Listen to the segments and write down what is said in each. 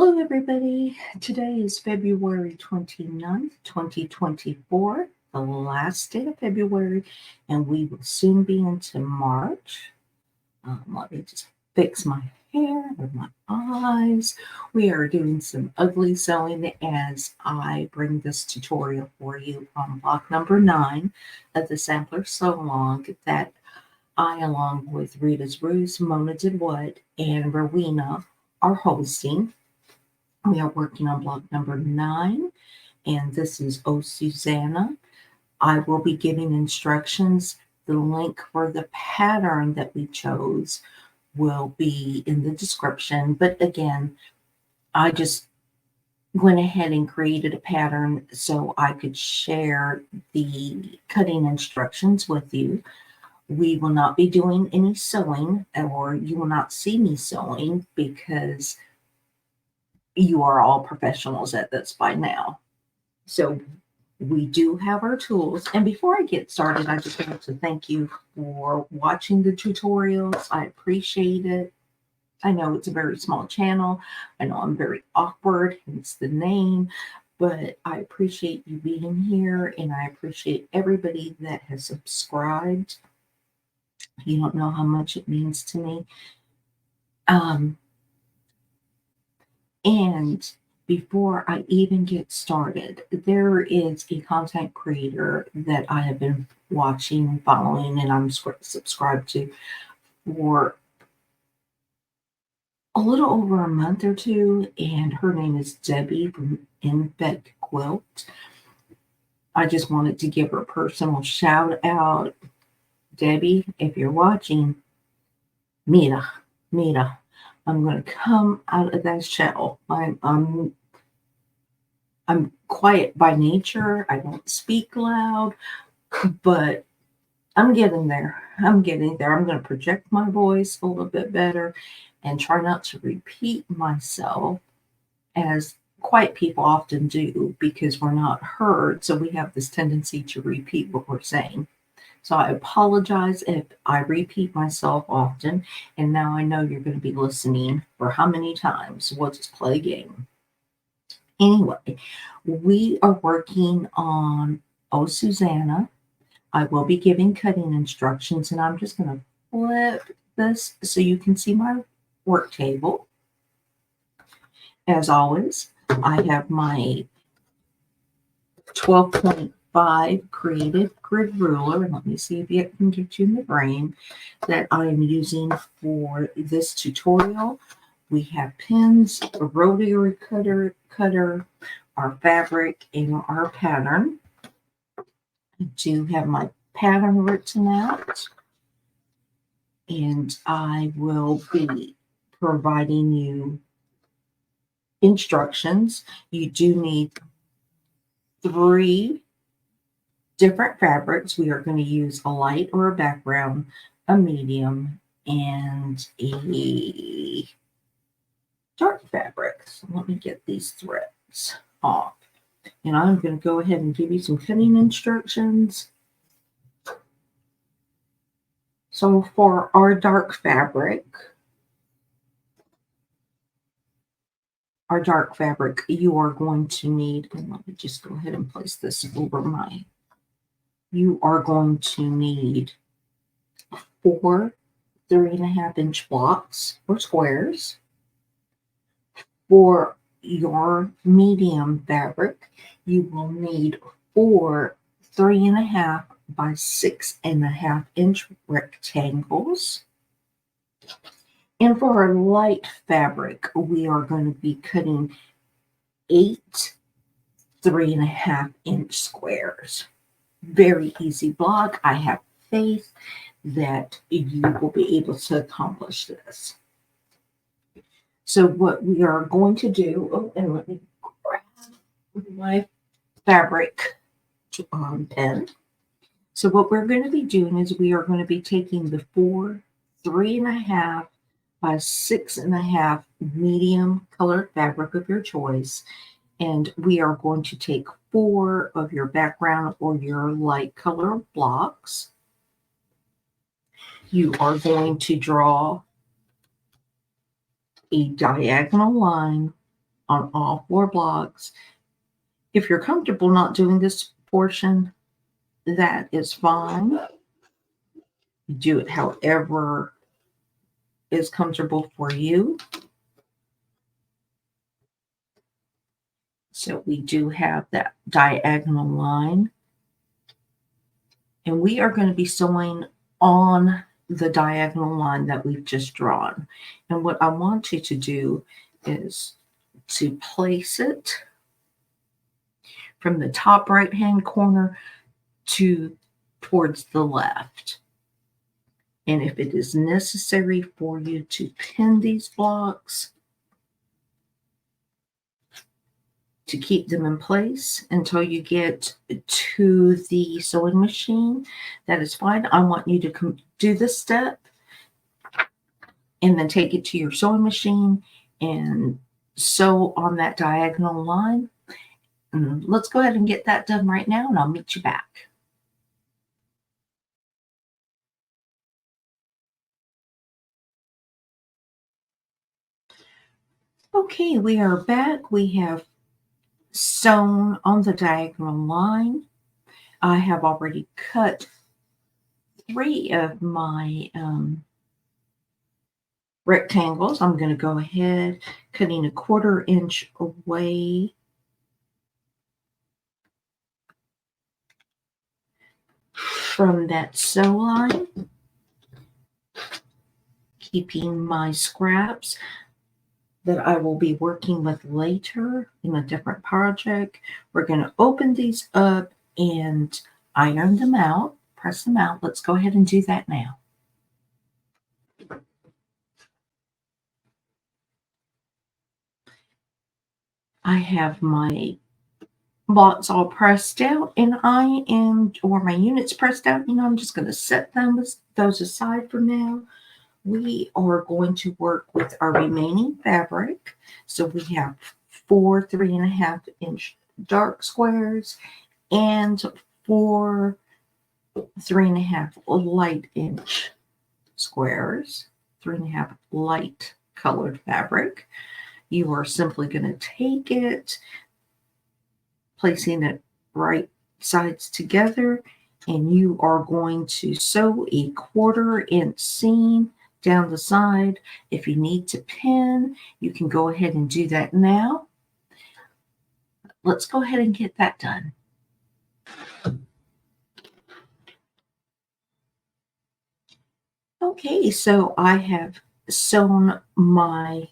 Hello, everybody. Today is February 29th, 2024, the last day of February, and we will soon be into March. Let me just fix my hair and my eyes. We are doing some ugly sewing as I bring this tutorial for you on block number 9 of the sampler sew along that I, along with Rita's Ruse, Mona Did What, and Rowena, are hosting. We are working on block number 9, and this is Susanna. I will be giving instructions. The link for the pattern that we chose will be in the description. But again, I just went ahead and created a pattern so I could share the cutting instructions with you. We will not be doing any sewing, or you will not see me sewing, because you are all professionals at this by now. So we do have our tools. And before I get started, I just want to thank you for watching the tutorials. I appreciate it. I know it's a very small channel. I know I'm very awkward, hence the name, but I appreciate you being here, and I appreciate everybody that has subscribed. You don't know how much it means to me. And before I even get started, there is a content creator that I have been watching, following, and I'm subscribed to for a little over a month or two, and her name is Debbie from Infect Quilt. I just wanted to give her a personal shout out. Debbie, if you're watching, Mira, I'm going to come out of that shell. I'm quiet by nature. I don't speak loud, but I'm getting there. I'm going to project my voice a little bit better and try not to repeat myself, as quiet people often do, because we're not heard. So we have this tendency to repeat what we're saying. So I apologize if I repeat myself often. And now I know you're going to be listening for how many times. We'll just play a game. Anyway, we are working on Susanna. I will be giving cutting instructions, and I'm just going to flip this so you can see my work table. As always, I have my 12.5 creative grid ruler, and let me see if it can get you in the brain, that I am using for this tutorial. We have pins, a rotary cutter, our fabric, and our pattern. I do have my pattern written out, and I will be providing you instructions. You do need 3 different fabrics. We are going to use a light or a background, a medium, and a dark fabric. So let me get these threads off. And I'm going to go ahead and give you some cutting instructions. So for our dark fabric, you are going to need, and let me just go ahead and place this over you are going to need 4 3.5-inch blocks or squares. For your medium fabric, you will need 4 3.5 by 6.5-inch rectangles. And for our light fabric, we are going to be cutting 8 3.5-inch squares. Very easy block. I have faith that you will be able to accomplish this. So what we are going to do, and let me grab my fabric pen. So what we're going to be doing is we are going to be taking the 4 3.5 by 6.5 medium colored fabric of your choice, and we are going to take 4 of your background or your light color blocks. You are going to draw a diagonal line on all 4 blocks. If you're comfortable not doing this portion, that is fine. Do it however is comfortable for you. So we do have that diagonal line. And we are going to be sewing on the diagonal line that we've just drawn. And what I want you to do is to place it from the top right hand corner towards the left. And if it is necessary for you to pin these blocks to keep them in place until you get to the sewing machine, that is fine. I want you to do this step and then take it to your sewing machine and sew on that diagonal line. And let's go ahead and get that done right now, and I'll meet you back. Okay, we are back. We have sewn on the diagonal line. I have already cut 3 of my rectangles. I'm going to go ahead cutting a 1/4 inch away from that sew line, keeping my scraps that I will be working with later in a different project. We're going to open these up and iron them out, press them out. Let's go ahead and do that now. I have my blocks all pressed out, and or my units pressed out. I'm just going to set those aside for now. We are going to work with our remaining fabric. So we have 4 3.5 inch dark squares and 4 3.5 light inch squares, 3.5 light colored fabric. You are simply going to take it, placing it right sides together, and you are going to sew a 1/4 inch seam down the side. If you need to pin, you can go ahead and do that now. Let's go ahead and get that done. Okay, so I have sewn my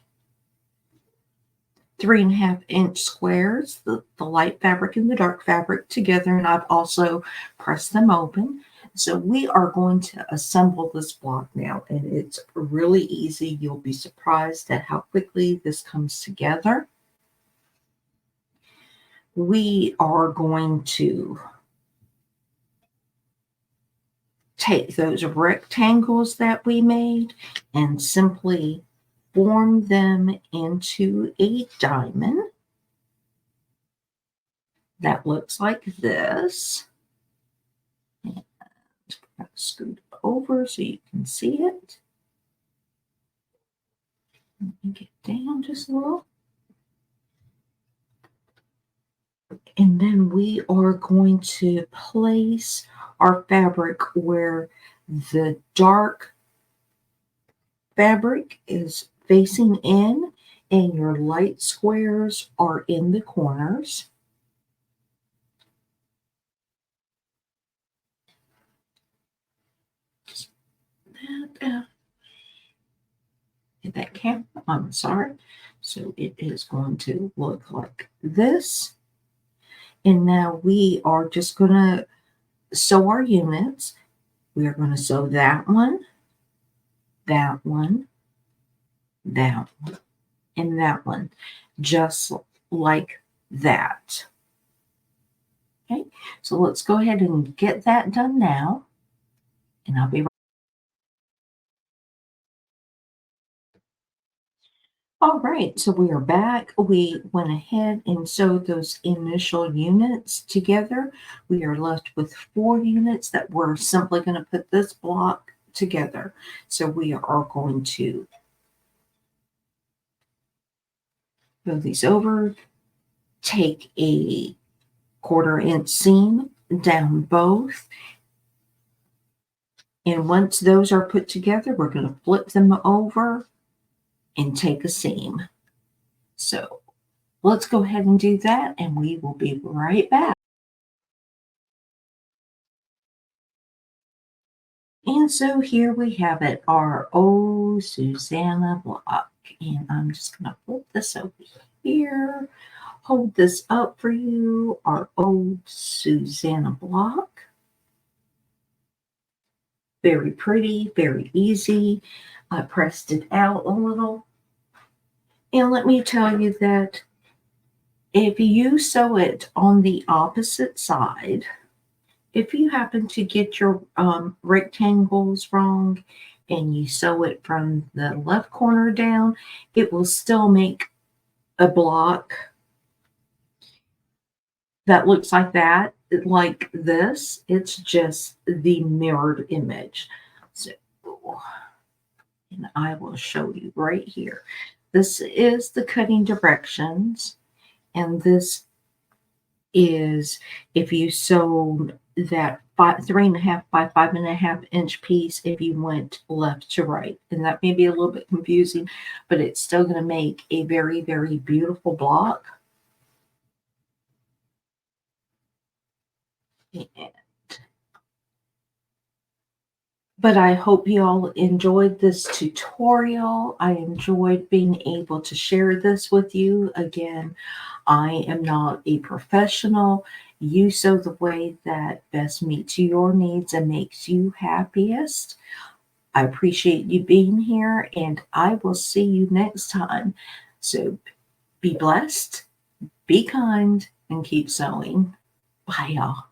3.5 inch squares, the light fabric and the dark fabric together, and I've also pressed them open. So we are going to assemble this block now, and it's really easy. You'll be surprised at how quickly this comes together. We are going to take those rectangles that we made and simply form them into a diamond that looks like this. And scoot over so you can see it. Let me get down just a little. And then we are going to place our fabric where the dark fabric is facing in and your light squares are in the corners. That camera, I'm sorry. So it is going to look like this. And now we are just going to sew our units. We are going to sew that one, that one, that one, and that one, just like that. Okay, so let's go ahead and get that done now, and I'll be right. All right, so we are back. We went ahead and sewed those initial units together. We are left with 4 units that we're simply going to put this block together. So we are going to Fold these over. Take a 1/4 inch seam down both. And once those are put together, we're going to flip them over and take a seam. So let's go ahead and do that, and we will be right back. And so here we have it, our old Susanna block. And I'm just going to flip this over here, hold this up for you, our old Susanna block. Very pretty, very easy. I pressed it out a little. And let me tell you that if you sew it on the opposite side, if you happen to get your rectangles wrong and you sew it from the left corner down, it will still make a block that looks like that, like this. It's just the mirrored image. So, and I will show you right here. This is the cutting directions, and this is if you sew that 3.5 by 5.5 inch piece, if you went left to right. And that may be a little bit confusing, but it's still going to make a very, very beautiful block. But I hope you all enjoyed this tutorial. I enjoyed being able to share this with you. Again, I am not a professional. You sew the way that best meets your needs and makes you happiest. I appreciate you being here, and I will see you next time. So be blessed, be kind, and keep sewing. Bye, y'all.